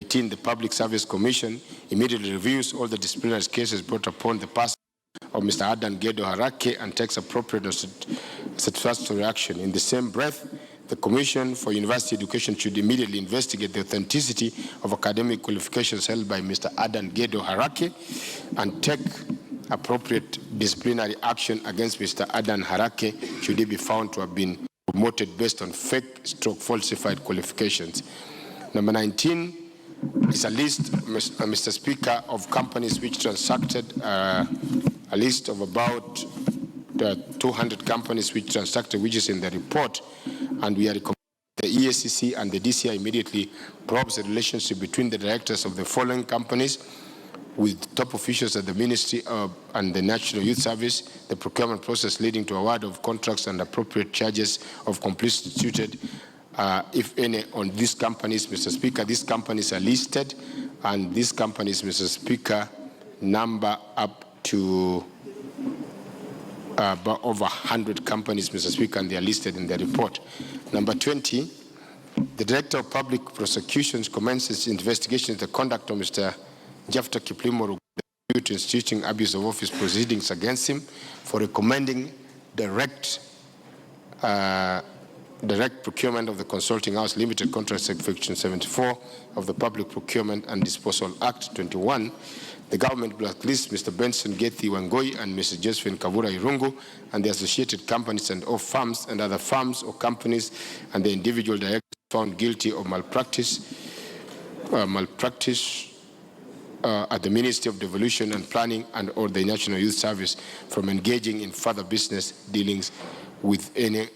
The Public Service Commission immediately reviews all the disciplinary cases brought upon the person of Mr. Adan Gedo Harake and takes appropriate and satisfactory action. In the same breath, the Commission for University Education should immediately investigate the authenticity of academic qualifications held by Mr. Adan Gedo Harake and take appropriate disciplinary action against Mr. Adan Harake should he be found to have been promoted based on fake/falsified qualifications. Number 19 is a list, Mr. Speaker, of companies which transacted, a list of about 200 companies which transacted, which is in the report, and we are recommending the EACC and the DCI immediately probes the relationship between the directors of the following companies with top officials at the Ministry and the National Youth Service, the procurement process leading to award of contracts and appropriate charges of completely instituted, if any, on these companies. Mr. Speaker, these companies are listed, and these companies, Mr. Speaker, number up to about over 100 companies, Mr. Speaker, and they are listed in the report. Number 20, the Director of Public Prosecutions commences investigation into the conduct of Mr. Jafta Kiplimo due to instituting abuse of office proceedings against him for recommending direct procurement of the Consulting House Limited Contract Section 74 of the Public Procurement and Disposal Act 21. The government blacklists Mr. Benson Gethi Wangoi and Mr. Josephine Kavura Irungu and the associated companies and or firms and other firms or companies and the individual directors found guilty of malpractice at the Ministry of Devolution and Planning and or the National Youth Service from engaging in further business dealings with any